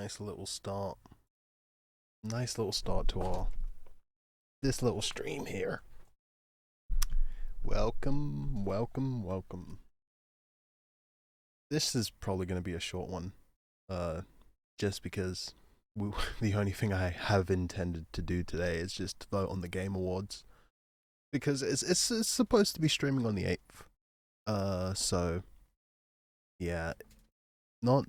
nice little start. Nice little start to our this little stream here. Welcome, welcome, welcome. This is probably going to be a short one, just because the only thing I have intended to do today is just vote on the Game Awards, because it's supposed to be streaming on the 8th. So yeah, not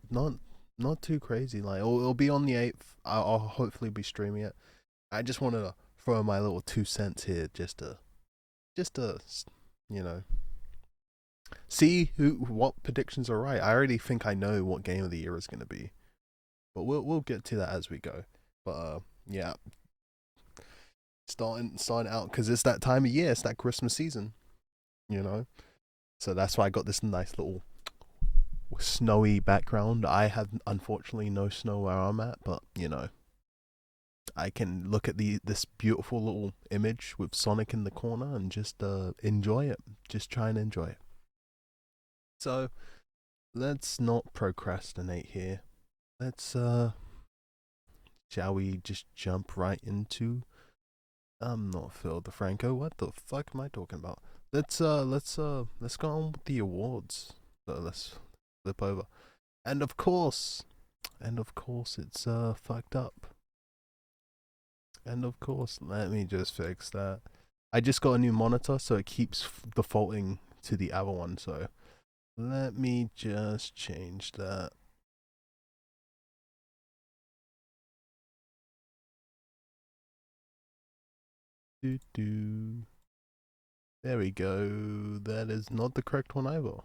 too crazy. Like it'll be on the 8th. I'll hopefully be streaming it. I just wanted to throw my little 2 cents here, just to you know see what predictions are right. I already think I know what game of the year is going to be, but we'll get to that as we go. But yeah, starting out because it's that time of year. It's that Christmas season, you know. So that's why I got this nice little snowy background. I have unfortunately no snow where I'm at, but I can look at this beautiful little image with Sonic in the corner and just enjoy it. Just try and enjoy it. So let's not procrastinate here. Let's shall we just jump right into I'm not Phil DeFranco. What the fuck am I talking about? Let's go on with the awards. So let's flip over. And of course it's fucked up. And of course, let me just fix that. I just got a new monitor, so it keeps defaulting to the other one. So let me just change that. There we go. That is not the correct one either.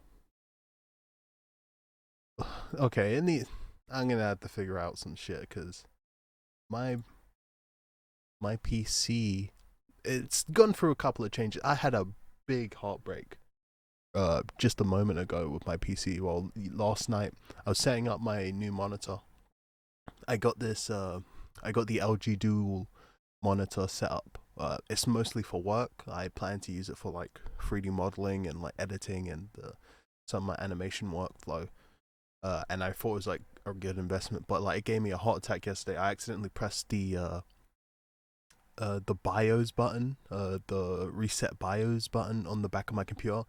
Okay, I'm gonna have to figure out some shit because my PC, it's gone through a couple of changes. I had a big heartbreak just a moment ago with my PC. Well, last night I was setting up my new monitor. I got the LG Dual monitor set up. It's mostly for work. I plan to use it for like 3D modeling and like editing and some of my animation workflow. And I thought it was like a good investment, but like it gave me a heart attack yesterday. I accidentally pressed the BIOS button, the reset BIOS button on the back of my computer,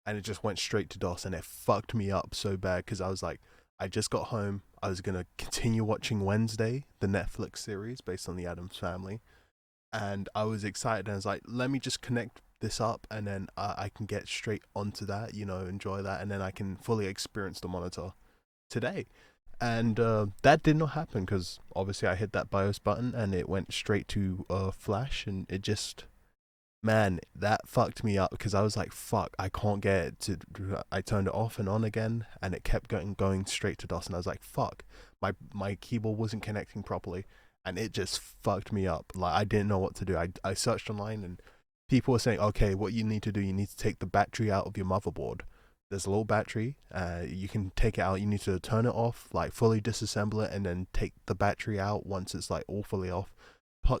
and it just went straight to DOS, and it fucked me up so bad because I was like, I just got home. I was gonna continue watching Wednesday, the Netflix series based on the Addams Family, and I was excited. And I was like, let me just connect this up, and then I can get straight onto that, enjoy that, and then I can fully experience the monitor today. And that did not happen because obviously I hit that BIOS button and it went straight to Flash, and it just, man, that fucked me up because I was like, fuck, I can't get it to. I turned it off and on again, and it kept going straight to DOS, and I was like, fuck, my keyboard wasn't connecting properly, and it just fucked me up. Like I didn't know what to do. I searched online, and people were saying, okay, what you need to do, you need to take the battery out of your motherboard. There's a little battery. You can take it out. You need to turn it off, like fully disassemble it, and then take the battery out once it's like all fully off.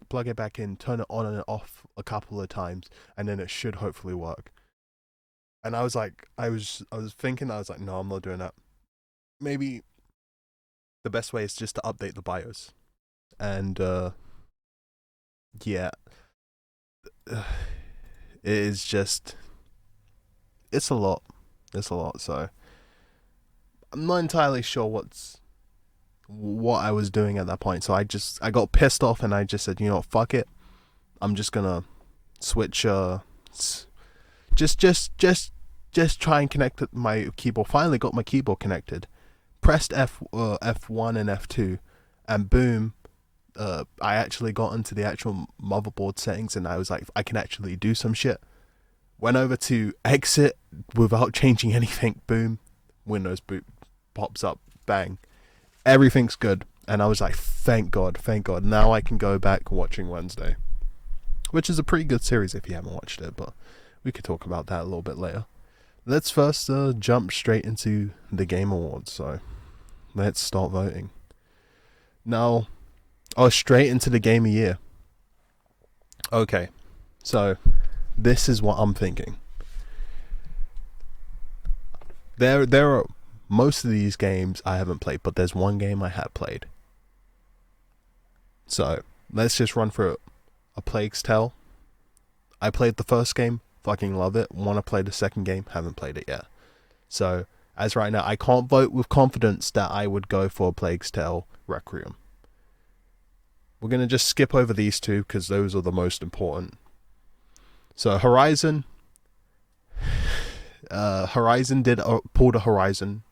Plug it back in, turn it on and off a couple of times, and then it should hopefully work. And I was like, I was thinking, I was like, no, I'm not doing that. Maybe the best way is just to update the BIOS. And yeah, it is just, it's a lot. It's a lot. So I'm not entirely sure what I was doing at that point. So I got pissed off, and I just said, fuck it. I'm just gonna switch. Just try and connect my keyboard. Finally got my keyboard connected. Pressed F1 and F2, and boom. I actually got into the actual motherboard settings, and I was like, I can actually do some shit. Went over to exit without changing anything. Boom, Windows boot pops up. Bang, everything's good. And I was like, thank God. Now I can go back watching Wednesday, which is a pretty good series if you haven't watched it, but we could talk about that a little bit later. Let's first jump straight into the Game Awards. So let's start voting. Now, straight into the Game of Year. Okay, so this is what I'm thinking. There are most of these games I haven't played, but there's one game I have played, So let's just run through it. A Plague's Tale. I played the first game, fucking love it. Want to play the second game, haven't played it yet. So as right now, I can't vote with confidence that I would go for Plague's Tale Requiem. We're gonna just skip over these two because those are the most important. So Horizon. Horizon did pulled a Horizon.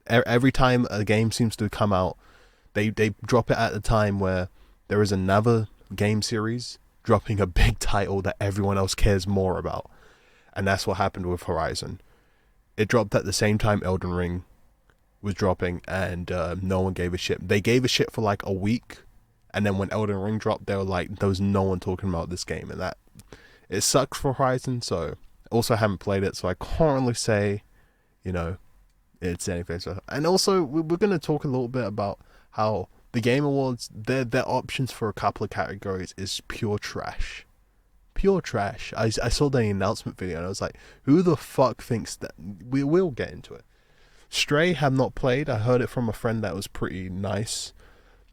Every time a game seems to come out, they drop it at the time where there is another game series dropping a big title that everyone else cares more about. And that's what happened with Horizon. It dropped at the same time Elden Ring was dropping, and no one gave a shit. They gave a shit for like a week, and then when Elden Ring dropped, they were like, there was no one talking about this game, and that it sucks for Horizon. So also haven't played it, so I can't really say, it's anything. So, and also we're going to talk a little bit about how the Game Awards, their options for a couple of categories is pure trash. Pure trash. I saw the announcement video and I was like, who the fuck thinks that? We will get into it. Stray have not played. I heard it from a friend that was pretty nice.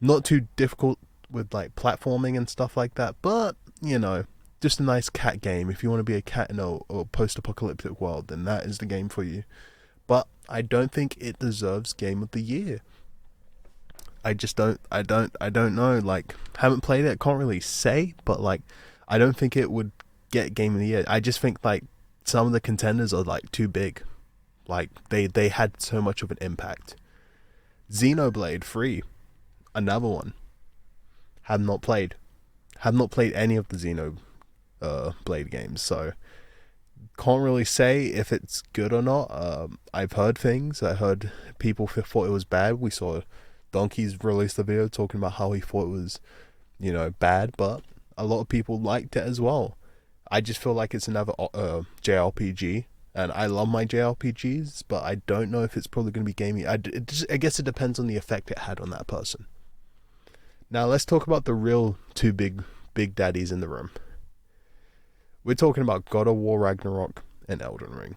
Not too difficult with like platforming and stuff like that, but just a nice cat game. If you want to be a cat in a post-apocalyptic world, then that is the game for you. But I don't think it deserves Game of the Year. I just don't know. Like, haven't played it, can't really say, but like, I don't think it would get Game of the Year. I just think like some of the contenders are like too big. Like they had so much of an impact. Xenoblade 3, another one. Have not played any of the Xenoblade games, so can't really say if it's good or not. I've heard things. I heard people thought it was bad. We saw Donkey's released a video talking about how he thought it was, bad, but a lot of people liked it as well. I just feel like it's another JRPG, and I love my JRPGs, but I don't know if it's probably going to be gaming. I guess it depends on the effect it had on that person. Now let's talk about the real two big daddies in the room. We're talking about God of War Ragnarok and Elden Ring.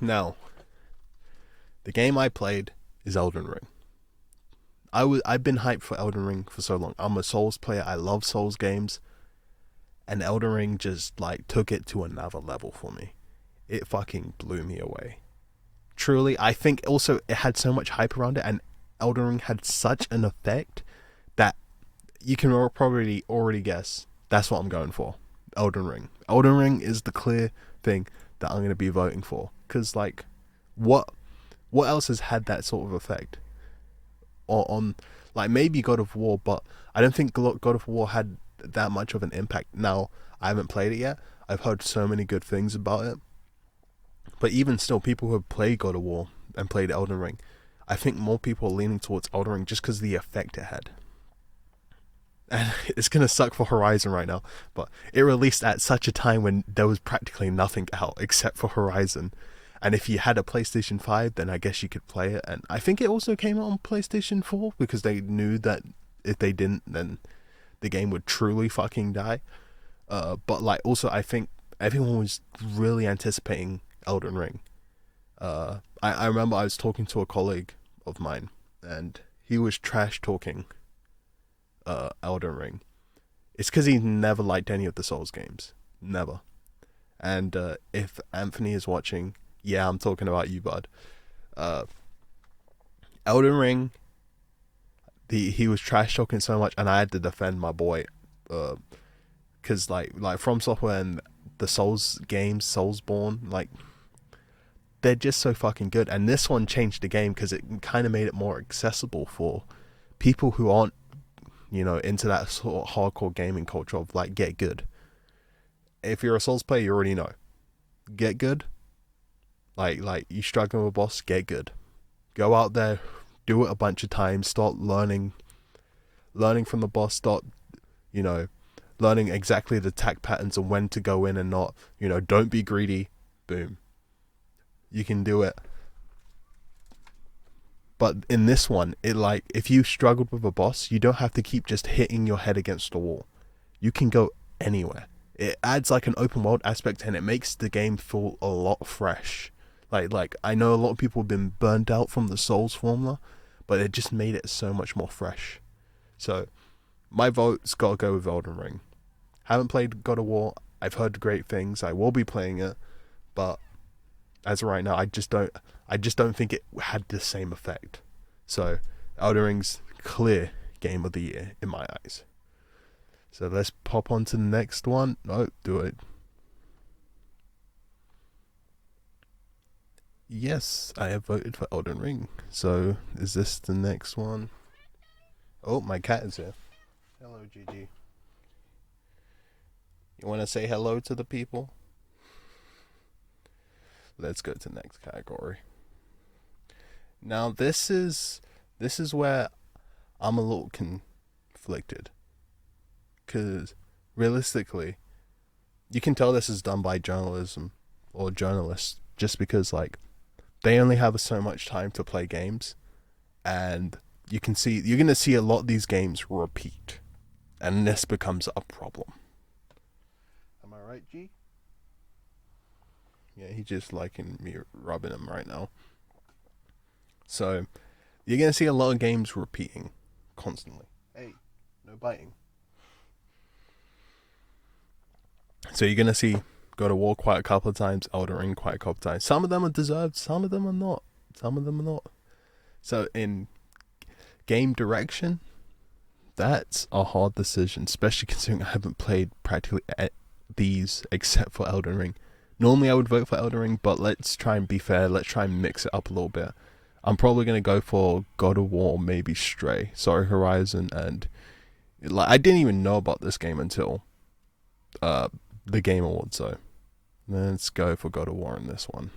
Now, the game I played is Elden Ring. I've been hyped for Elden Ring for so long. I'm a Souls player. I love Souls games. And Elden Ring just like took it to another level for me. It fucking blew me away. Truly, I think also it had so much hype around it, and Elden Ring had such an effect that you can probably already guess that's what I'm going for. Elden Ring. Elden Ring is the clear thing that I'm going to be voting for. Because like, what else has had that sort of effect? On like maybe God of War, but I don't think God of War had that much of an impact. Now, I haven't played it yet. I've heard so many good things about it. But even still, people who have played God of War and played Elden Ring, I think more people are leaning towards Elden Ring just because of the effect it had. And it's going to suck for Horizon right now, but it released at such a time when there was practically nothing out except for Horizon. And if you had a PlayStation 5, then I guess you could play it. And I think it also came out on PlayStation 4 because they knew that if they didn't, then the game would truly fucking die. But like, also, I think everyone was really anticipating Elden Ring. I remember I was talking to a colleague of mine, and he was trash talking Elden Ring. It's because he never liked any of the Souls games. Never. And if Anthony is watching, yeah, I'm talking about you, bud. Elden Ring, he was trash talking so much, and I had to defend my boy, because like From Software and the Souls games, Soulsborne, like they're just so fucking good. And this one changed the game because it kind of made it more accessible for people who aren't, into that sort of hardcore gaming culture of like get good. If you're a Souls player, you already know. Get good. Like you struggling with a boss, get good. Go out there, do it a bunch of times, start learning from the boss, start, learning exactly the attack patterns and when to go in and not, don't be greedy. Boom. You can do it. But in this one, if you struggled with a boss, you don't have to keep just hitting your head against the wall. You can go anywhere. It adds like an open world aspect, and it makes the game feel a lot fresh. Like I know a lot of people have been burned out from the Souls formula, but it just made it so much more fresh. So my vote's got to go with Elden Ring. Haven't played God of War. I've heard great things. I will be playing it, but as of right now, I just don't think it had the same effect. So Elden Ring's clear game of the year in my eyes. So let's pop on to the next one. No, do it. Yes, I have voted for Elden Ring. So is this the next one? Oh, my cat is here. Hello, Gigi. You want to say hello to the people? Let's go to the next category. Now this is where I'm a little conflicted, because realistically, you can tell this is done by journalism or journalists, just because like they only have so much time to play games, and you're gonna see a lot of these games repeat, and this becomes a problem. Am I right, G? Yeah, he's just liking me rubbing him right now. So you're gonna see a lot of games repeating constantly. Hey, no biting. So you're gonna see God of War quite a couple of times, Elden Ring quite a couple of times. Some of them are deserved, some of them are not. So in game direction, that's a hard decision, especially considering I haven't played practically these except for Elden Ring. Normally I would vote for Elden Ring, but let's try and be fair. Let's try and mix it up a little bit. I'm probably going to go for God of War, maybe Stray. Sorry, Horizon. And I didn't even know about this game until the Game Awards. So let's go for God of War in this one.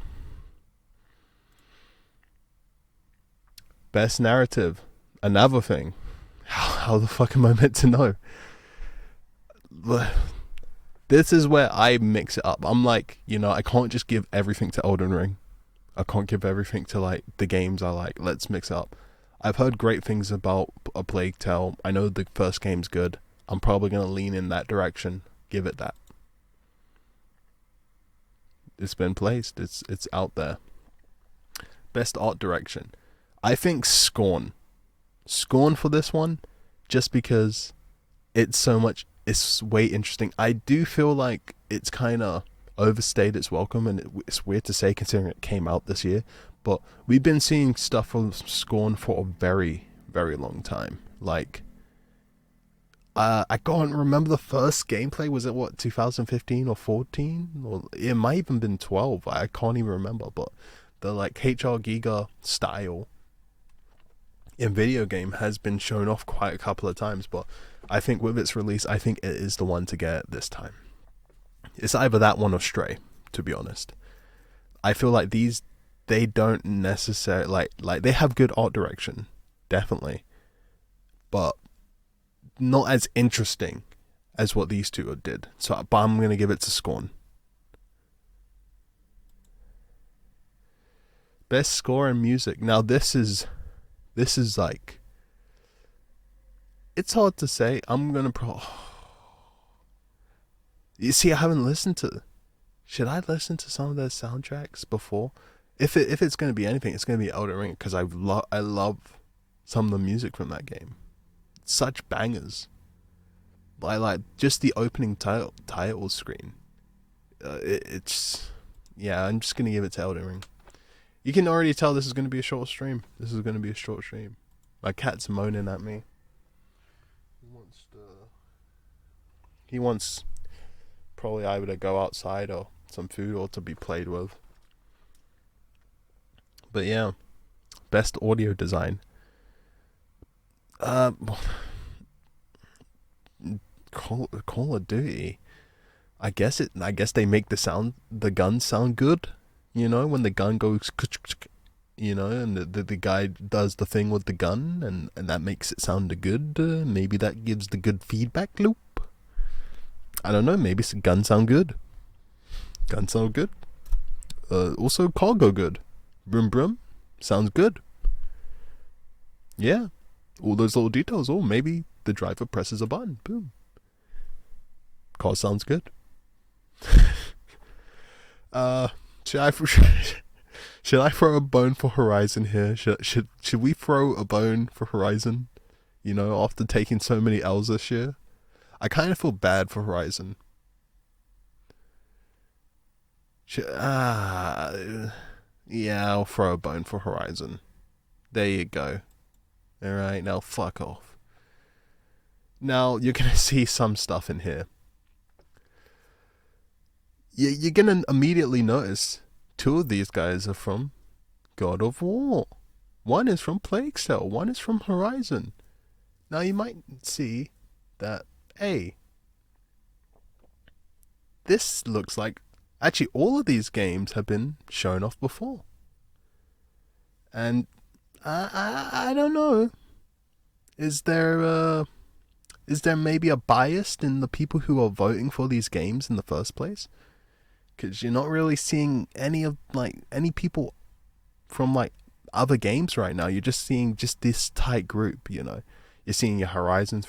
Best narrative. Another thing. How the fuck am I meant to know? This is where I mix it up. I'm like, I can't just give everything to Elden Ring. I can't give everything to like the games I like. Let's mix it up. I've heard great things about A Plague Tale. I know the first game's good. I'm probably going to lean in that direction. Give it that. It's been placed. It's out there. Best art direction. I think Scorn. Scorn for this one, just because it's way interesting. I do feel like it's kind of overstayed its welcome, and it's weird to say considering it came out this year, but we've been seeing stuff from Scorn for a very, very long time. Like, I can't remember the first gameplay. Was it 2015 or 14? Or it might even been 12. I can't even remember, but the like HR Giga style in video game has been shown off quite a couple of times, but I think with its release, I think it is the one to get this time. It's either that one or Stray, to be honest. I feel like they don't necessarily like they have good art direction, definitely, but not as interesting as what these two did. So, but I'm gonna give it to Scorn. Best score and music. Now this is like, it's hard to say. I'm gonna You see, I haven't listened to. Should I listen to some of their soundtracks before? If it's gonna be anything, it's gonna be Elden Ring, because I love some of the music from that game. Such bangers. I like just the opening title screen. I'm just gonna give it to Elden Ring. You can already tell this is gonna be a short stream. My cat's moaning at me. He wants probably either to go outside or some food or to be played with. But yeah, best audio design. Call of Duty. I guess they make the gun sound good. When the gun goes, and the guy does the thing with the gun, and that makes it sound good. Maybe that gives the good feedback loop. I don't know. Maybe guns sound good. Also cargo good. Brum brum. Sounds good. Yeah. All those little details. Oh, maybe the driver presses a button. Boom. Car sounds good. Should I throw a bone for Horizon here? Should we throw a bone for Horizon? You know, after taking so many L's this year, I kind of feel bad for Horizon. Yeah, I'll throw a bone for Horizon. There you go. Alright, now fuck off. Now, you're gonna see some stuff in here. You're gonna immediately notice two of these guys are from God of War. One is from Plague Tale, one is from Horizon. Now, you might see that, hey, this looks like. Actually, all of these games have been shown off before. And I don't know. Is there maybe a bias in the people who are voting for these games in the first place? Because you're not really seeing any people from like other games right now. You're just seeing just this tight group. You know, you're seeing your Horizons,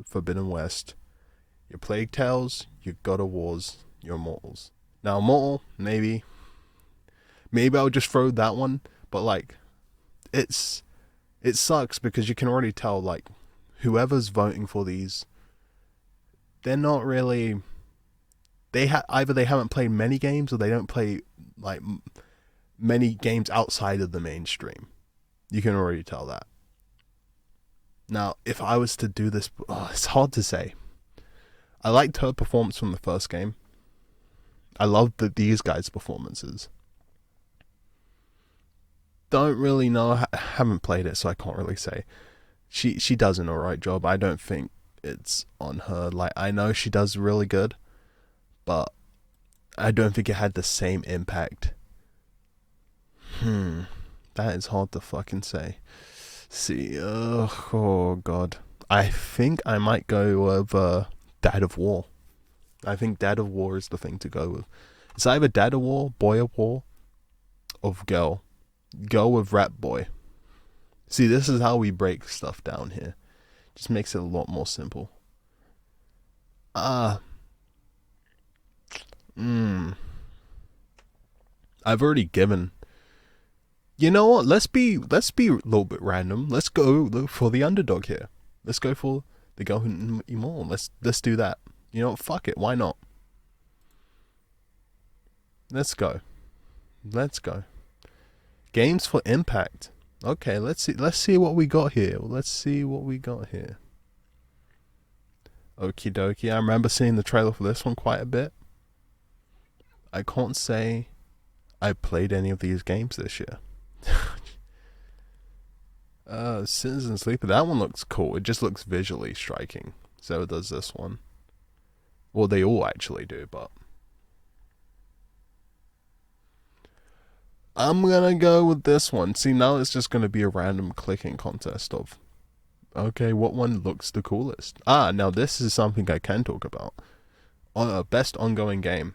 Forbidden West, your Plague Tales, your God of Wars, your Immortals. Now, Immortal, maybe I'll just throw that one. But like, it sucks because you can already tell like whoever's voting for these, they're not really. Either they haven't played many games or they don't play like many games outside of the mainstream. You can already tell that. Now, if I was to do this, it's hard to say. I liked her performance from the first game. I love these guys' performances. Don't really know. Haven't played it, so I can't really say. She does an alright job. I don't think it's on her. Like, I know she does really good, but I don't think it had the same impact. That is hard to fucking say. See, oh god. I think I might go with Dad of War. I think Dad of War is the thing to go with. It's either Dad of War, Boy of War, or Girl. Go with Rat Boy. See, this is how we break stuff down here. Just makes it a lot more simple. I've already given. You know what? Let's be a little bit random. Let's go for the underdog here. Let's go for the girl who more. Let's do that. You know what? Fuck it. Why not? Let's go. Games for impact. Okay, let's see what we got here. Okie dokie. I remember seeing the trailer for this one quite a bit. I can't say I played any of these games this year. Citizen Sleeper. That one looks cool. It just looks visually striking. So does this one. Well, they all actually do, but I'm gonna go with this one. See, now it's just gonna be a random clicking contest of, okay, what one looks the coolest? Now this is something I can talk about. Best ongoing game.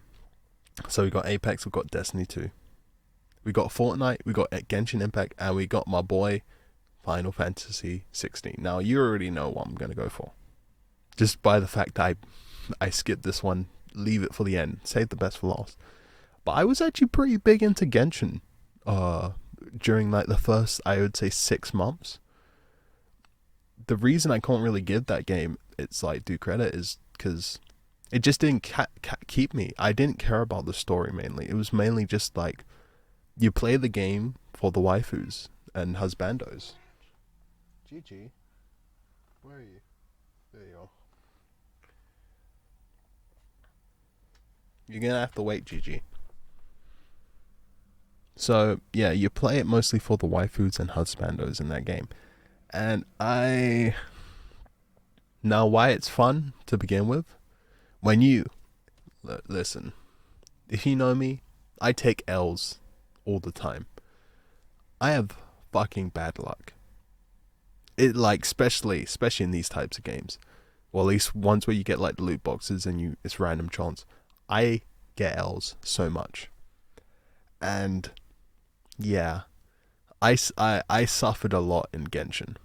So we got Apex, we got Destiny 2. We got Fortnite, we got Genshin Impact, and we got my boy Final Fantasy 16. Now you already know what I'm gonna go for. Just by the fact I skipped this one, leave it for the end, save the best for last. But I was actually pretty big into Genshin during like the first, I would say, 6 months. The reason I can't really give that game its like due credit is because it just didn't keep me. I didn't care about the story mainly. It was mainly just like you play the game for the waifus and husbandos. Gigi, where are you? There you are. You're gonna have to wait, Gigi. So yeah, you play it mostly for the waifus and husbandos in that game. And now why it's fun to begin with, when you listen, if you know me, I take L's all the time. I have fucking bad luck. It like especially in these types of games. Well, at least ones where you get like the loot boxes and it's random chance. I get L's so much. And yeah, I suffered a lot in Genshin.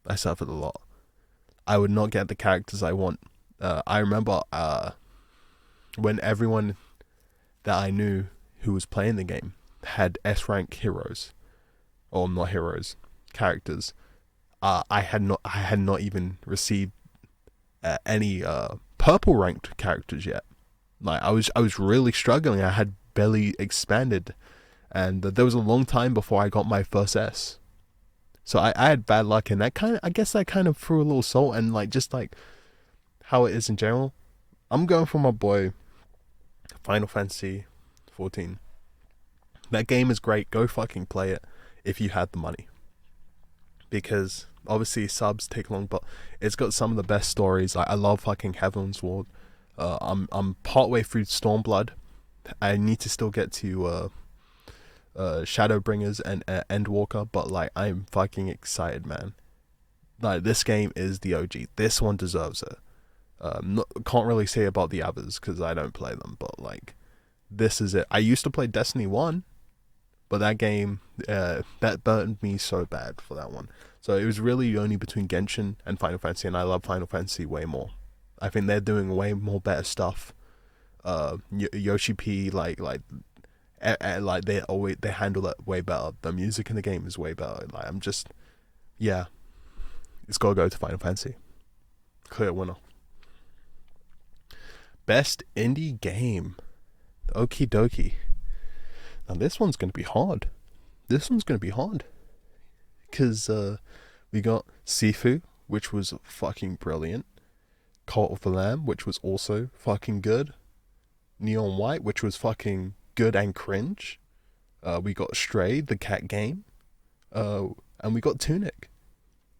I suffered a lot. I would not get the characters I want. I remember when everyone that I knew who was playing the game had S rank heroes, or not heroes, characters. I had not even received any purple ranked characters yet. Like I was really struggling. I had barely expanded, and there was a long time before I got my first S. So I had bad luck, and I guess that kind of threw a little salt, and like just like how it is in general. I'm going for my boy Final Fantasy 14. That game is great. Go fucking play it if you had the money. Because obviously subs take long, but it's got some of the best stories. I love fucking Heavensward. I'm partway through Stormblood. I need to still get to Shadowbringers and Endwalker, but like I'm fucking excited, man. Like this game is the OG. This one deserves it. Can't really say about the others because I don't play them, but like this is it. I used to play Destiny 1, but that game that burned me so bad for that one. So it was really only between Genshin and Final Fantasy, and I love Final Fantasy way more. I think they're doing way more better stuff. Yoshi P like they handle that way better. The music in the game is way better. Like I'm just yeah, it's gotta go to Final Fantasy. Clear winner. Best indie game. Okie dokie. Now this one's gonna be hard. Because we got Sifu, which was fucking brilliant. Cult of the Lamb, which was also fucking good. Neon White, which was fucking good and cringe. We got Stray, the cat game. And we got Tunic.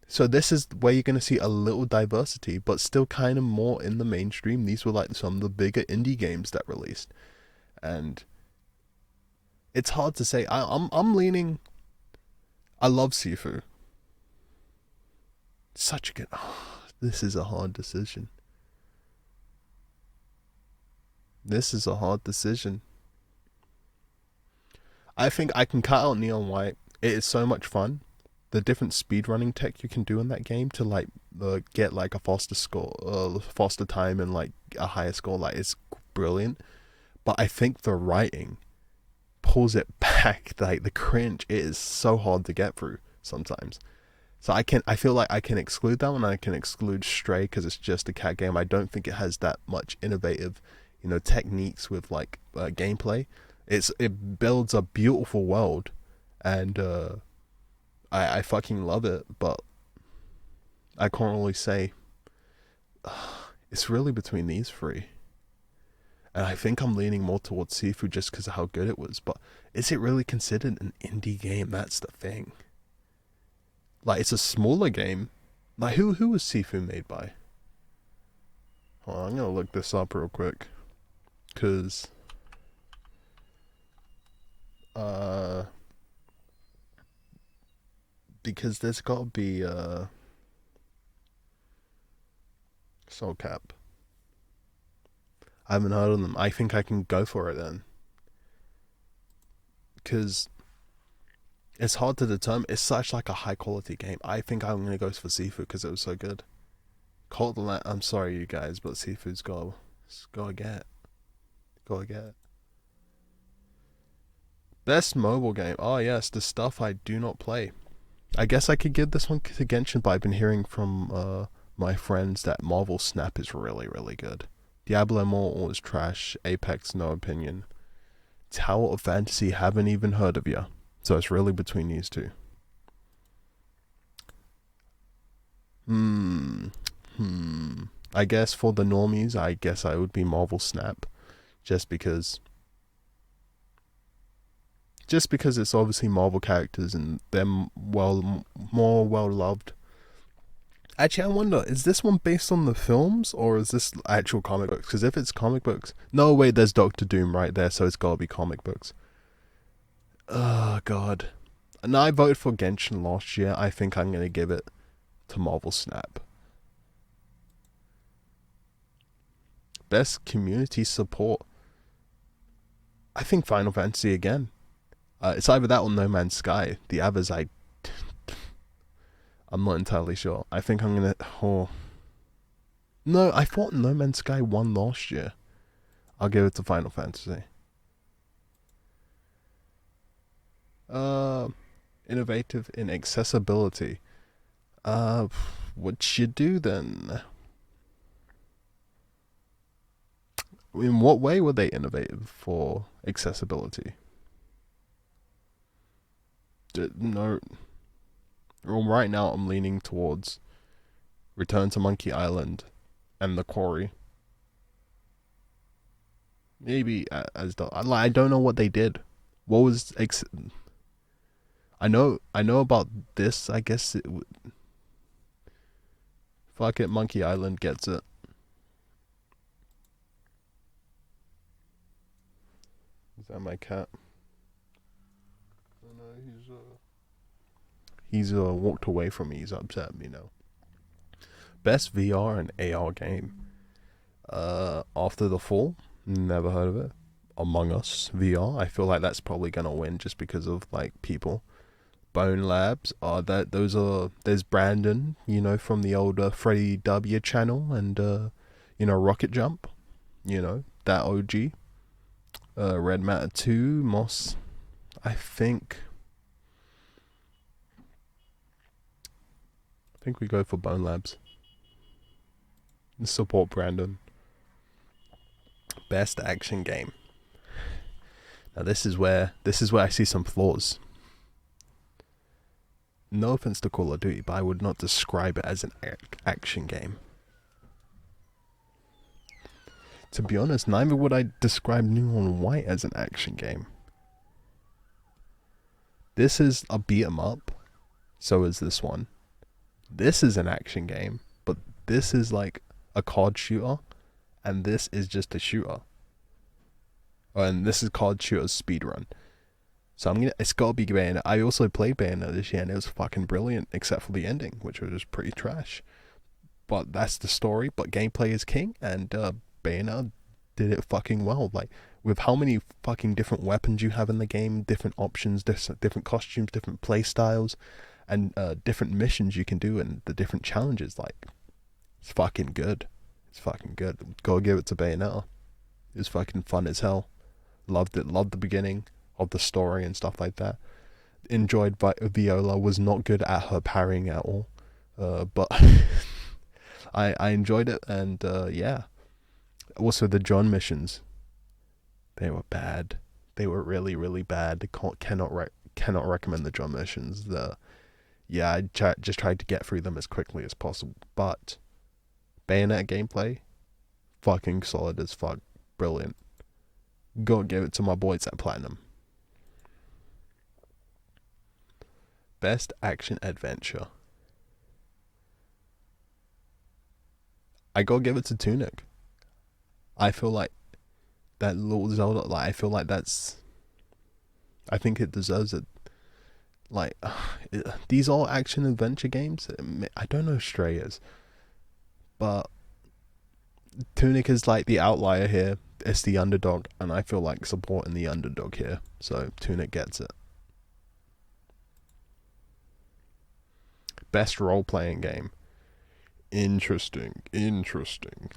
So this is where you're going to see a little diversity, but still kind of more in the mainstream. These were like some of the bigger indie games that released. And it's hard to say. I'm leaning. I love Sifu. Such a good. Oh, this is a hard decision. I think I can cut out Neon White. It is so much fun. The different speedrunning tech you can do in that game to like get like a faster score, faster time, and like a higher score, like it's brilliant. But I think the writing pulls it back. Like the cringe, it is so hard to get through sometimes. So I feel like I can exclude that one. I can exclude Stray because it's just a cat game. I don't think it has that much innovative, techniques with like gameplay. It builds a beautiful world, and I fucking love it. But I can't really say. It's really between these three, and I think I'm leaning more towards Sifu just because of how good it was. But is it really considered an indie game? That's the thing. Like it's a smaller game. Like who was Sifu made by? Hold on, I'm gonna look this up real quick, cause because there's gotta be Soul Cap. I haven't heard of them. I think I can go for it then, cause it's hard to determine. It's such like a high quality game. I think I'm gonna go for Sifu because it was so good. Call the Land. I'm sorry, you guys, but Sifu's gotta get. Gotta get. Best mobile game. Oh yes, the stuff I do not play. I guess I could give this one to Genshin, but I've been hearing from my friends that Marvel Snap is really, really good. Diablo Immortal is trash. Apex, no opinion. Tower of Fantasy, haven't even heard of ya. So it's really between these two. I guess for the normies, I guess I would be Marvel Snap, just because it's obviously Marvel characters and they're more well loved. Actually, I wonder, is this one based on the films or is this actual comic books? Because if it's comic books, no wait, there's Doctor Doom right there, so it's gotta be comic books. Oh god. And I voted for Genshin last year. I think I'm gonna give it to Marvel Snap. Best community support. I think Final Fantasy again. It's either that or No Man's Sky. The others, I'm not entirely sure. I think I'm gonna. Oh. No, I thought No Man's Sky won last year. I'll give it to Final Fantasy. Innovative in accessibility. What you do then? In what way were they innovative for accessibility? No. Well, right now I'm leaning towards Return to Monkey Island and The Quarry. Maybe as the I don't know what they did. What was I know about this. I guess fuck it. Monkey Island gets it. Is that my cat? Oh no, he's walked away from me. He's upset at me now. Best VR and AR game. After the Fall. Never heard of it. Among Us VR. I feel like that's probably gonna win just because of like people. Bone Labs are that those are there's Brandon, from the old Freddy W channel and Rocket Jump, that OG. Red Matter 2, Moss. I think we go for Bone Labs. Support Brandon. Best action game. Now this is where I see some flaws. No offense to Call of Duty, but I would not describe it as an action game. To be honest, neither would I describe Neon White as an action game. This is a beat 'em up, so is this one. This is an action game, but this is like a COD shooter, and this is just a shooter. And this is COD shooter's speedrun. So it's gotta be Bayonetta. I also played Bayonetta this year and it was fucking brilliant, except for the ending, which was just pretty trash. But that's the story. But gameplay is king, and Bayonetta did it fucking well. Like, with how many fucking different weapons you have in the game, different options, different costumes, different play styles, and different missions you can do, and the different challenges. Like, it's fucking good. It's fucking good. Gotta give it to Bayonetta. It was fucking fun as hell. Loved it. Loved the beginning of the story and stuff like that. Enjoyed Viola. Was not good at her parrying at all. But I enjoyed it, and yeah. Also the John missions. They were bad. They were really, really bad. Cannot recommend the John missions. I just tried to get through them as quickly as possible. But Bayonetta gameplay, fucking solid as fuck. Brilliant. Go give it to my boys at Platinum. Best action adventure. I gotta give it to Tunic. I feel like that little Zelda, like, I feel like I think it deserves it. Like, these are action adventure games. I don't know if Stray is, but Tunic is like the outlier here. It's the underdog, and I feel like supporting the underdog here. So Tunic gets it. Best role-playing game. Interesting.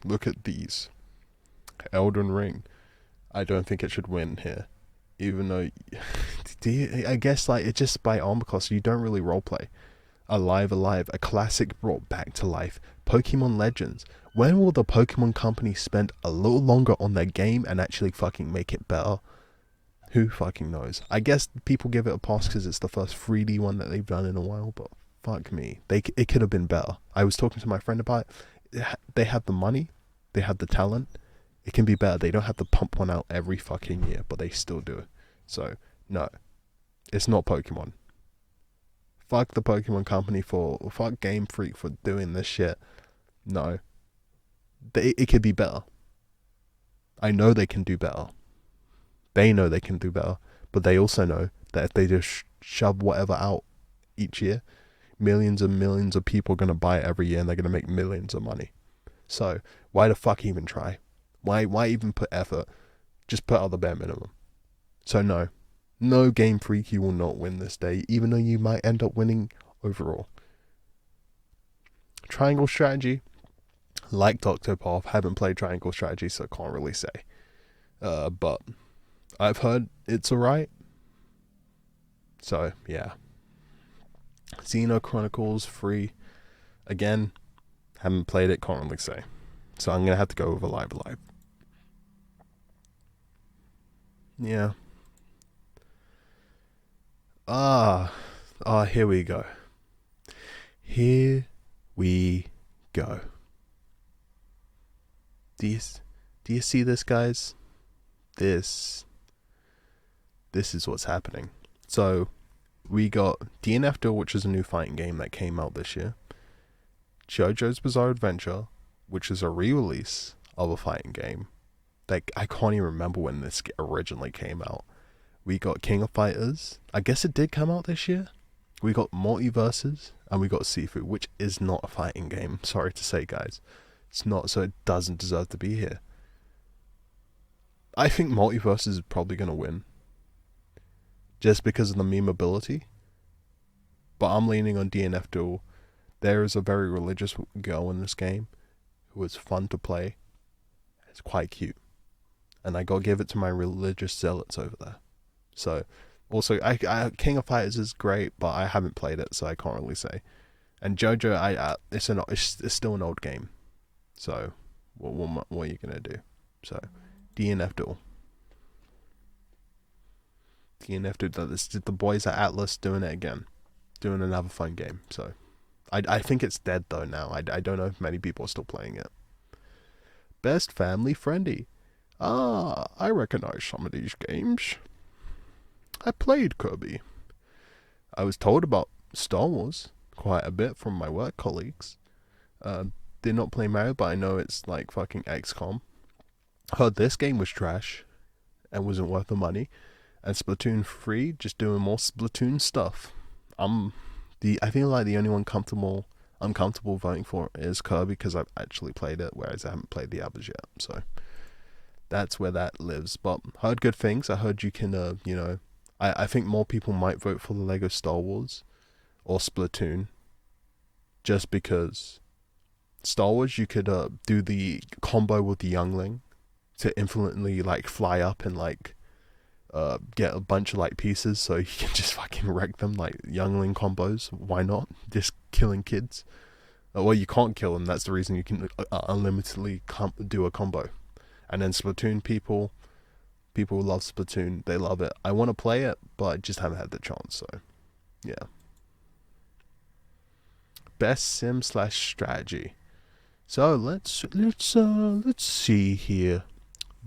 Look at these. Elden Ring. I don't think it should win here, even though I guess like it's just by armor class. You don't really roleplay. Alive, a classic brought back to life. Pokemon Legends. When will the Pokemon company spend a little longer on their game and actually fucking make it better? Who fucking knows? I guess people give it a pass because it's the first 3D one that they've done in a while, but fuck me. It could have been better. I was talking to my friend about it. They have the money, they have the talent. It can be better. They don't have to pump one out every fucking year, but they still do it. So, no. It's not Pokemon. Fuck the Pokemon company fuck Game Freak for doing this shit. No. It could be better. I know they can do better. They know they can do better, but they also know that if they just shove whatever out each year, millions and millions of people are going to buy it every year and they're going to make millions of money. So, why the fuck even try? Why even put effort? Just put out the bare minimum. So no Game Freak, you will not win this day, even though you might end up winning overall. Triangle Strategy, like Octopath, haven't played Triangle Strategy, so can't really say. But I've heard it's alright. So yeah. Xeno Chronicles 3. Again, haven't played it, can't really say. So I'm gonna have to go with Alive Alive. Yeah. Here we go. Here we go. Do you see this, guys? This is what's happening. So we got DNF Duel, which is a new fighting game that came out this year. JoJo's Bizarre Adventure, which is a re-release of a fighting game. Like, I can't even remember when this originally came out. We got King of Fighters. I guess it did come out this year. We got Multiverses, and we got Sifu, which is not a fighting game. Sorry to say, guys. It's not, so it doesn't deserve to be here. I think Multiverses is probably going to win. Just because of the memeability. But I'm leaning on DNF Duel. There is a very religious girl in this game who is fun to play. It's quite cute. And I gotta give it to my religious zealots over there. So, also, King of Fighters is great, but I haven't played it, so I can't really say. And JoJo, it's still an old game. So, what are you gonna do? So, DNF Duel. DNF Duel, this is the boys at Atlas doing it again. Doing another fun game, so. I think it's dead though now. I don't know if many people are still playing it. Best family friendly. I recognize some of these games. I played Kirby. I was told about Star Wars quite a bit from my work colleagues. Did not play Mario, but I know it's like fucking XCOM. Heard this game was trash and wasn't worth the money. And Splatoon 3, just doing more Splatoon stuff. I feel like the only one I'm comfortable voting for is Kirby because I've actually played it, whereas I haven't played the others yet. So that's where that lives. But heard good things. I heard you can, I think more people might vote for the Lego Star Wars or Splatoon, just because Star Wars you could do the combo with the Youngling to infinitely like fly up and like get a bunch of like pieces so you can just fucking wreck them like Youngling combos. Why not? Just killing kids. Well, you can't kill them. That's the reason you can unlimitedly do a combo. And then Splatoon people love Splatoon. They love it. I want to play it, but I just haven't had the chance. So, yeah. Best sim / strategy. So let's see here.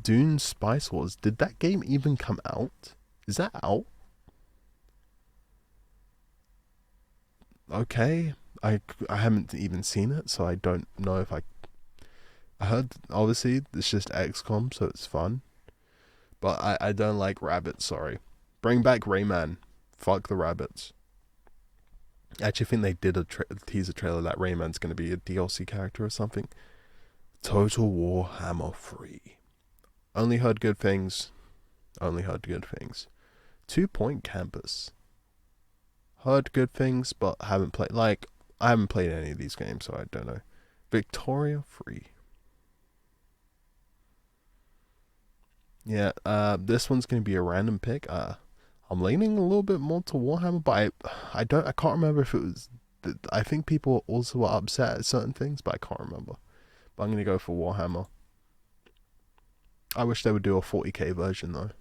Dune Spice Wars. Did that game even come out? Is that out? Okay. I haven't even seen it, so I don't know if I heard, obviously, it's just XCOM, so it's fun. But I don't like rabbits, sorry. Bring back Rayman. Fuck the rabbits. I actually think they did a teaser trailer that Rayman's going to be a DLC character or something. Total War Hammer 3. Only heard good things. 2 Point Campus. Heard good things, but haven't played. Like, I haven't played any of these games, so I don't know. Victoria 3. Yeah, this one's gonna be a random pick. I'm leaning a little bit more to Warhammer, but I can't remember if it was. I think people also were upset at certain things, but I can't remember. But I'm gonna go for Warhammer. I wish they would do a 40k version though.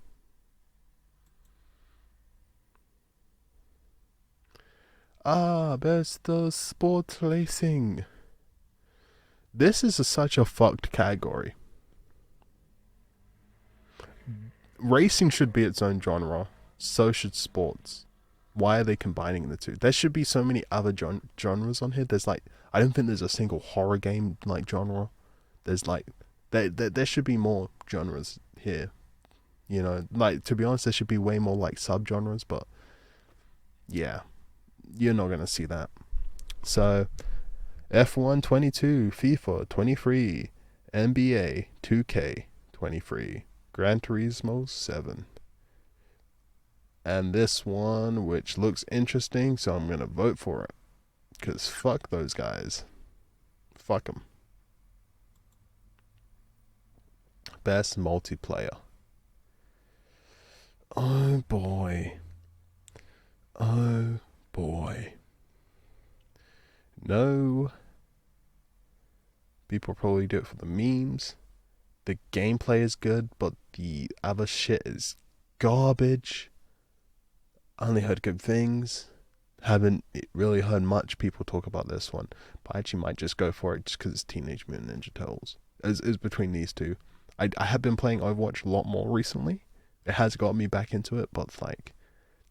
Best sport racing. This is such a fucked category. Racing should be its own genre. So should sports. Why are they combining the two? There should be so many other genres on here. There's like, I don't think there's a single horror game like genre. There's like, there should be more genres here. You know, like, to be honest, there should be way more like subgenres, but yeah, you're not gonna see that. So, F1 22, FIFA 23, NBA 2K 23, Gran Turismo 7. And this one, which looks interesting, so I'm going to vote for it. Because fuck those guys. Fuck them. Best multiplayer. Oh boy. Oh boy. No People probably do it for the memes. The gameplay is good, but the other shit is garbage. I only heard good things. Haven't really heard much people talk about this one, but I actually might just go for it just because it's Teenage Mutant Ninja Turtles. Is between these two. I have been playing Overwatch a lot more recently. It has got me back into it, but like,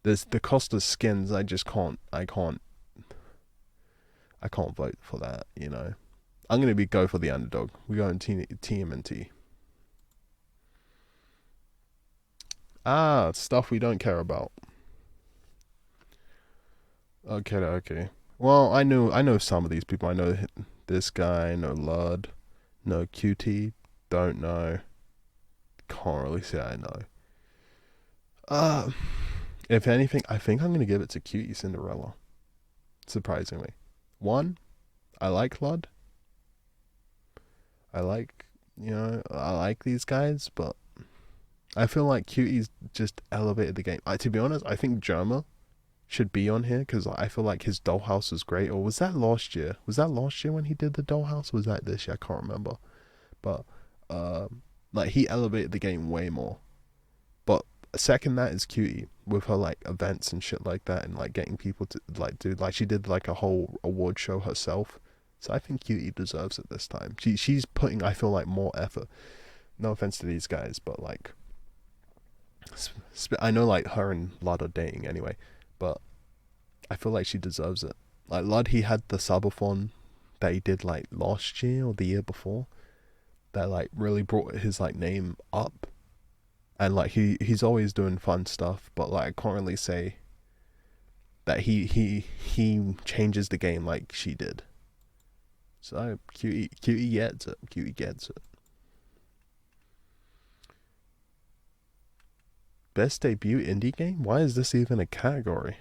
there's the cost of skins. I just can't. I can't vote for that. You know, I'm gonna go for the underdog. We're going TMNT. Stuff we don't care about. Okay. Well, I know some of these people. I know this guy. I know Lud. Know QT. Don't know. Can't really say I know. If anything, I think I'm gonna give it to Cutie Cinderella. Surprisingly, one, I like Lud. I like these guys, but I feel like Cutie's just elevated the game. To be honest, I think Germa should be on here because I feel like his Dollhouse was great. Or was that last year? Was that last year when he did the Dollhouse? Or was that this year? I can't remember. But like he elevated the game way more. But second, that is Cutie with her like events and shit like that, and like getting people to like do like she did like a whole award show herself. So I think Cutie deserves it this time. She's putting, I feel like, more effort. No offense to these guys, but like I know like her and Lud are dating anyway, but I feel like she deserves it. Like Lud, he had the subathon that he did like last year or the year before that like really brought his like name up, and like he's always doing fun stuff, but like I can't really say that he changes the game like she did. So Cutie gets it. Cutie gets it. Best debut indie game? Why is this even a category?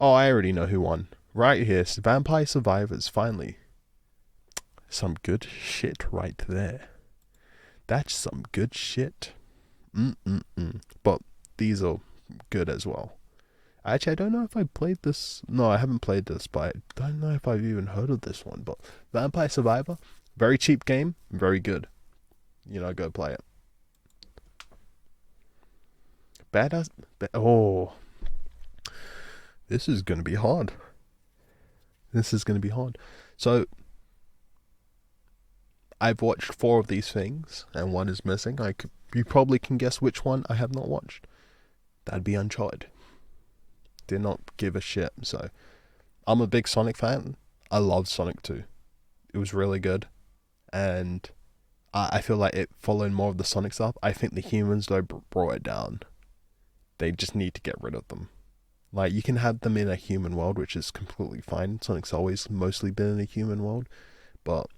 Oh, I already know who won. Right here, Vampire Survivors, finally. Some good shit right there. That's some good shit. But these are good as well. Actually, I don't know if I played this. No, I haven't played this, but I don't know if I've even heard of this one. But Vampire Survivor, very cheap game, very good. You know, go play it. Badass. Oh, this is gonna be hard. So, I've watched 4 of these things, and one is missing. You probably can guess which one I have not watched. That'd be Uncharted. Did not give a shit. So, I'm a big Sonic fan. I love Sonic 2. It was really good, and I feel like it followed more of the Sonic stuff. I think the humans though brought it down. They just need to get rid of them. Like, you can have them in a human world, which is completely fine. Sonic's always mostly been in a human world, but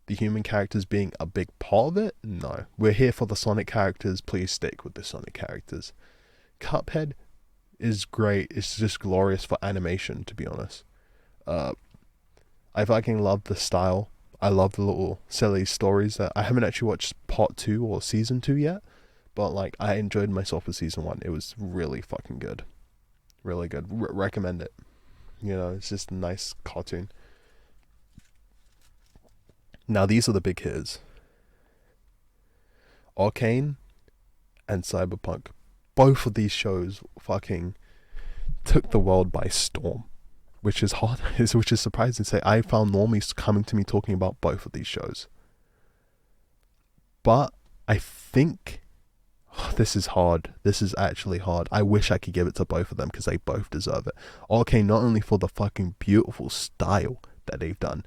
the human characters being a big part of it, no. We're here for the Sonic characters. Please stick with the Sonic characters. Cuphead is great. It's just glorious for animation, to be honest. I fucking love the style. I love the little silly stories that I haven't actually watched part 2 or season 2 yet, but like I enjoyed myself with season 1. It was really fucking good. Really good. Recommend it. You know, it's just a nice cartoon. Now these are the big hitters. Arcane and Cyberpunk. Both of these shows fucking took the world by storm. Which is hard, which is surprising to say. I found normies coming to me talking about both of these shows. But I think this is hard. This is actually hard. I wish I could give it to both of them because they both deserve it. Arcane, not only for the fucking beautiful style that they've done,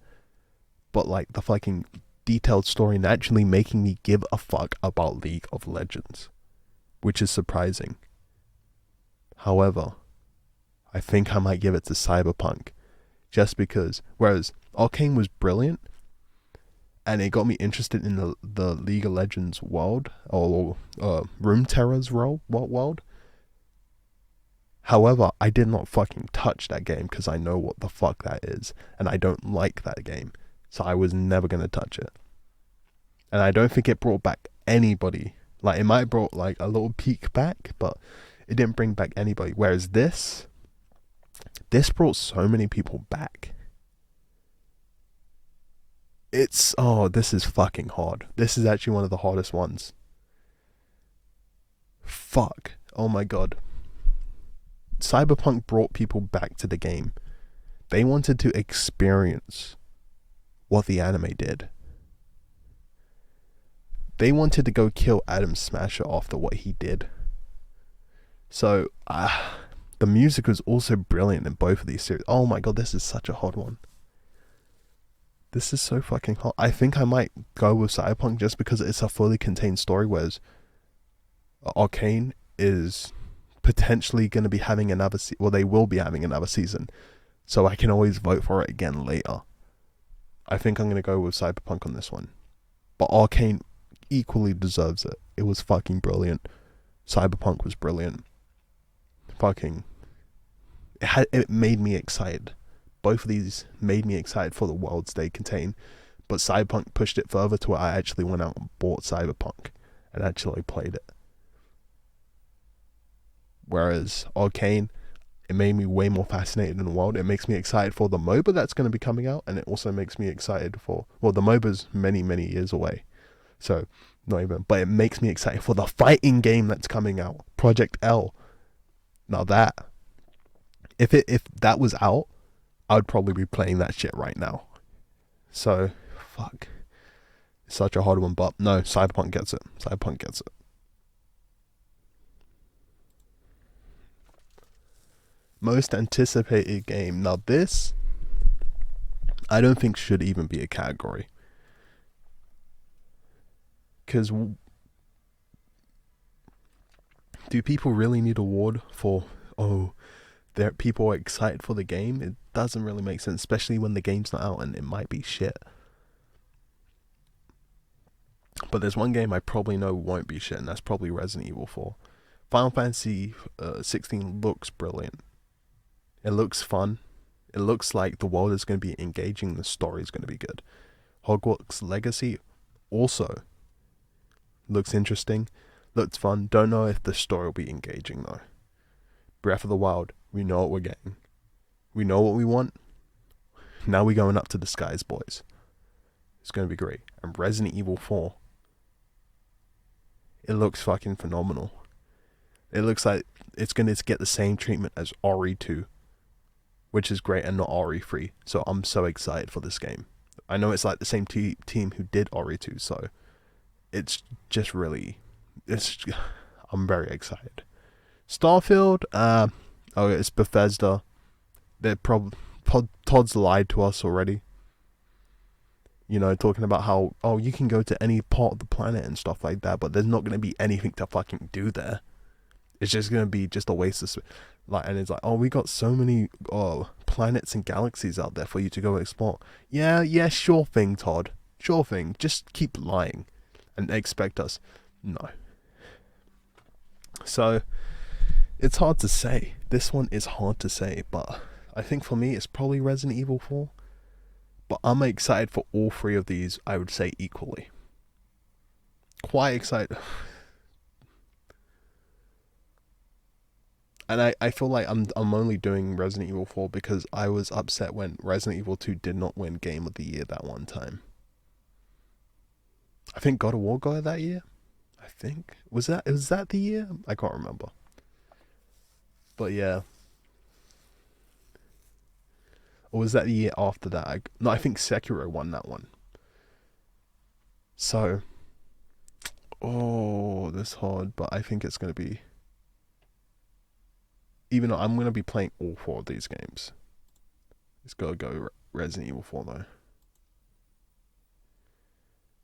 but like the fucking detailed story and actually making me give a fuck about League of Legends, which is surprising. However, I think I might give it to Cyberpunk, just because. Whereas Arcane was brilliant, and it got me interested in the League of Legends world, or Runeterra's world. However, I did not fucking touch that game because I know what the fuck that is, and I don't like that game, so I was never gonna touch it. And I don't think it brought back anybody. Like, it might have brought like a little peek back, but it didn't bring back anybody. Whereas this brought so many people back. This is fucking hard. This is actually one of the hardest ones. Fuck. Oh my god. Cyberpunk brought people back to the game. They wanted to experience what the anime did. They wanted to go kill Adam Smasher after what he did. So, the music was also brilliant in both of these series. Oh my god, this is such a hard one. This is so fucking hot. I think I might go with Cyberpunk just because it's a fully contained story, whereas Arcane is potentially going to be having another they will be having another season, so I can always vote for it again later. I think I'm going to go with Cyberpunk on this one, but Arcane equally deserves it. It was fucking brilliant. Cyberpunk was brilliant. Fucking it made me excited. Both of these made me excited for the worlds they contain, but Cyberpunk pushed it further to where I actually went out and bought Cyberpunk and actually played it. Whereas Arcane, it made me way more fascinated in the world. It makes me excited for the MOBA that's going to be coming out, and it also makes me excited for, well, the MOBA's many, many years away. So, not even, but it makes me excited for the fighting game that's coming out, Project L. Now that, if that was out, I would probably be playing that shit right now. So, fuck. It's such a hard one, but no, Cyberpunk gets it. Cyberpunk gets it. Most anticipated game. Now this, I don't think should even be a category. Because do people really need an award for, there people are excited for the game? It doesn't really make sense, especially when the game's not out and it might be shit. But there's one game I probably know won't be shit, and that's probably Resident Evil 4. Final Fantasy 16 looks brilliant. It looks fun. It looks like the world is going to be engaging. The story is going to be good. Hogwarts Legacy also looks interesting. Looks fun. Don't know if the story will be engaging though. Breath of the Wild. We know what we're getting. We know what we want. Now we're going up to the skies, boys. It's going to be great. And Resident Evil 4. It looks fucking phenomenal. It looks like it's going to get the same treatment as Ori 2. Which is great, and not Ori 3. So I'm so excited for this game. I know it's like the same team who did Ori 2, so it's just really, I'm very excited. Starfield, it's Bethesda. They're Todd's lied to us already. You know, talking about how, you can go to any part of the planet and stuff like that, but there's not going to be anything to fucking do there. It's just going to be just a waste of, and it's like, we got so many planets and galaxies out there for you to go explore. Yeah, sure thing, Todd. Sure thing. Just keep lying and expect us. No. So, it's hard to say. This one is hard to say, but I think for me, it's probably Resident Evil 4. But I'm excited for all three of these, I would say, equally. Quite excited. And I feel like I'm only doing Resident Evil 4 because I was upset when Resident Evil 2 did not win Game of the Year that one time. I think God of War got it that year. I think. Was that the year? I can't remember. But yeah. Or was that the year after that? I think Sekiro won that one. So, this hard, but I think it's going to be, even though I'm going to be playing all four of these games. It's got to go Resident Evil 4 though.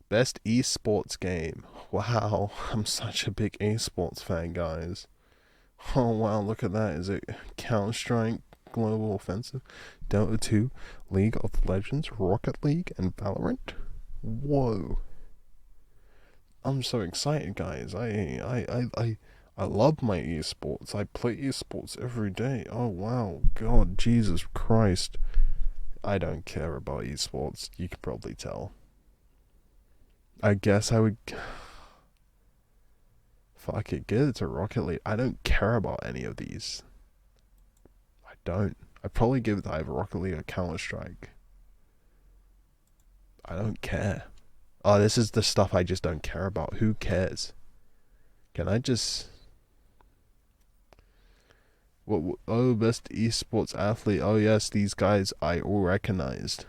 Best esports game. Wow, I'm such a big esports fan, guys. Oh wow, look at that. Is it Counter-Strike Global Offensive, Dota 2, League of Legends, Rocket League, and Valorant? Whoa. I'm so excited, guys. I love my esports. I play esports every day. Oh wow, God, Jesus Christ. I don't care about esports. You can probably tell. I guess I would. Fuck it, give it to Rocket League. I don't care about any of these. I don't. I'd probably give it to either Rocket League or Counter-Strike. I don't care. Oh, this is the stuff I just don't care about. Who cares? Can I just... What? Oh, best esports athlete. Oh yes, these guys I all recognized.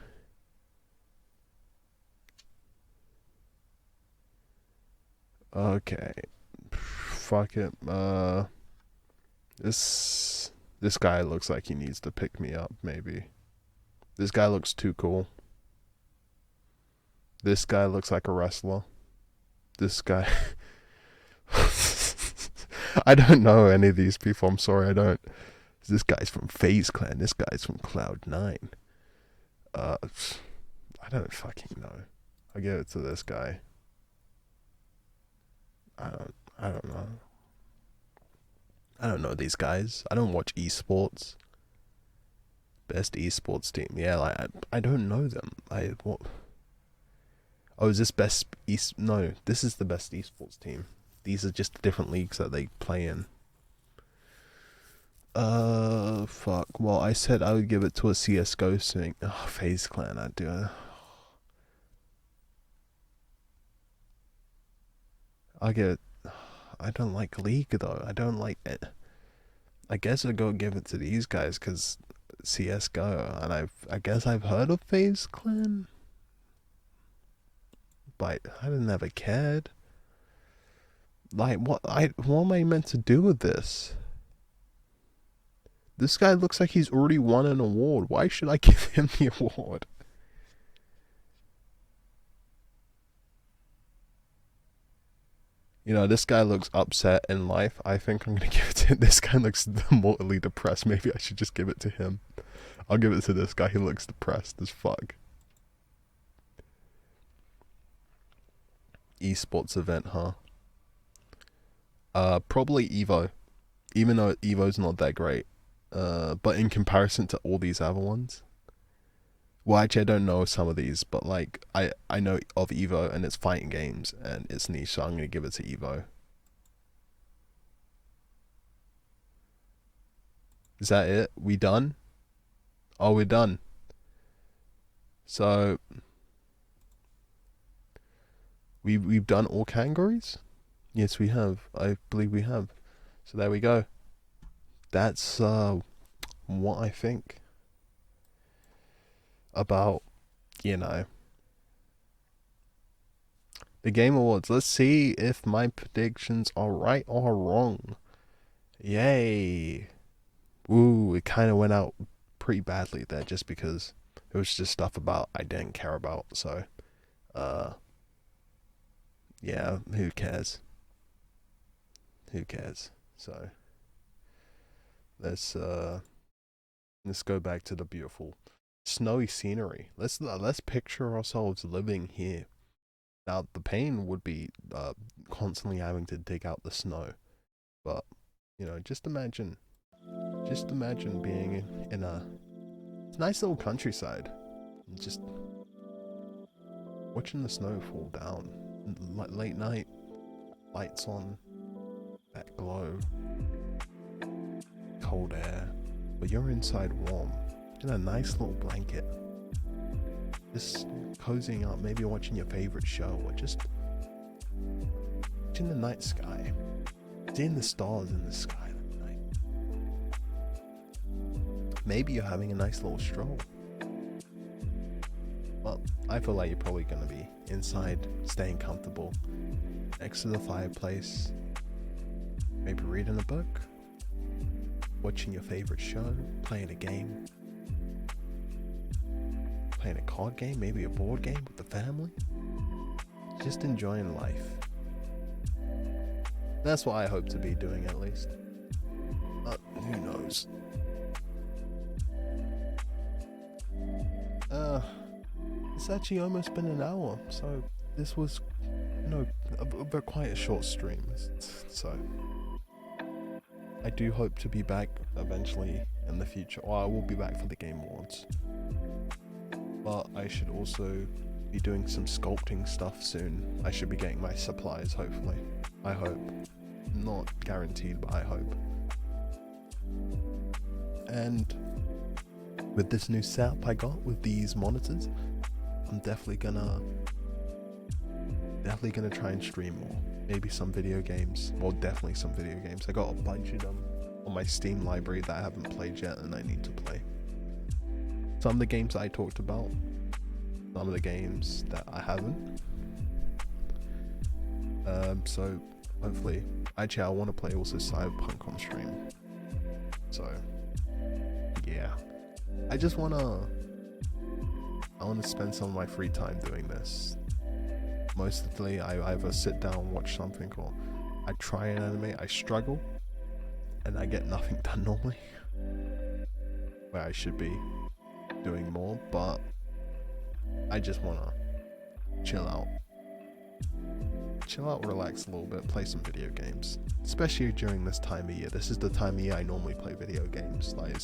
Okay. Fuck it. This guy looks like he needs to pick me up, maybe. This guy looks too cool. This guy looks like a wrestler. This guy... I don't know any of these people. I'm sorry, I don't. This guy's from FaZe Clan. This guy's from Cloud9. I don't fucking know. I'll give it to this guy. I don't know. I don't know these guys. I don't watch esports. Best esports team. Yeah, like I don't know them. What? Oh, is this best No, this is the best esports team. These are just the different leagues that they play in. Fuck. Well, I said I would give it to a CS:GO thing. Oh, FaZe Clan. I'd do it. I'll get it. I don't like League though. I don't like it. I guess I'd go give it to these guys because CS:GO, and I guess I've heard of FaZe Clan, but I never cared. Like what am I meant to do with this? This guy looks like he's already won an award. Why should I give him the award? You know, this guy looks upset in life. I think I'm going to give it to him. This guy looks mortally depressed. Maybe I should just give it to him. I'll give it to this guy. He looks depressed as fuck. Esports event, huh? Probably Evo. Even though Evo's not that great. But in comparison to all these other ones. Well, actually, I don't know some of these, but like I know of Evo, and it's fighting games, and it's niche, so I'm gonna give it to Evo. Is that it? We done? Oh, we're done. So we've done all categories? Yes, we have. I believe we have. So there we go. That's what I think about, you know, the Game Awards. Let's see if my predictions are right or wrong. Yay. Ooh, it kind of went out pretty badly there just because it was just stuff about I didn't care about. So, yeah, who cares? Who cares? So, let's go back to the beautiful snowy scenery. Let's picture ourselves living here. Now the pain would be constantly having to dig out the snow, but you know, just imagine being in a nice little countryside, and just watching the snow fall down, late night, lights on, that glow, cold air, but you're inside warm in a nice little blanket, just cozying up, maybe watching your favorite show, or just watching the night sky, seeing the stars in the sky at night. Maybe you're having a nice little stroll. Well, I feel like you're probably going to be inside, staying comfortable, next to the fireplace, maybe reading a book, watching your favorite show, playing a game, playing a card game, maybe a board game with the family, just enjoying life. That's what I hope to be doing, at least. But who knows? It's actually almost been an hour, so this was, you know, quite a short stream. So I do hope to be back eventually in the future. Well, I will be back for the Game Awards, but I should also be doing some sculpting stuff soon. I should be getting my supplies, hopefully. I hope. Not guaranteed, but I hope. And with this new setup I got with these monitors, I'm definitely gonna try and stream more. Maybe some video games. Well, definitely some video games. I got a bunch of them on my Steam library that I haven't played yet and I need to play. Some of the games I talked about, some of the games that I haven't. So hopefully, actually I want to play also Cyberpunk on stream. So yeah, I want to spend some of my free time doing this. Mostly I either sit down, watch something, or I try an anime. I struggle and I get nothing done normally, where I should be doing more, but I just want to chill out, relax a little bit, play some video games, especially during this time of year. This is the time of year I normally play video games. Like,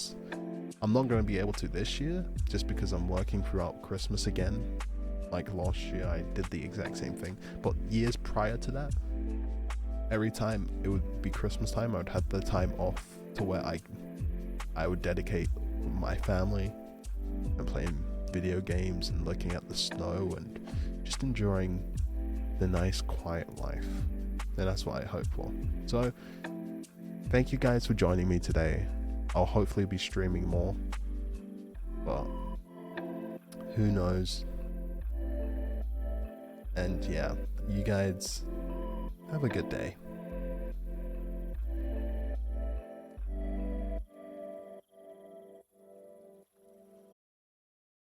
I'm not going to be able to this year just because I'm working throughout Christmas again. Like last year I did the exact same thing, but years prior to that, every time it would be Christmas time, I would have the time off to where I would dedicate my family and playing video games and looking at the snow and just enjoying the nice quiet life. And that's what I hope for. So thank you guys for joining me today. I'll hopefully be streaming more, but who knows. And yeah, you guys have a good day.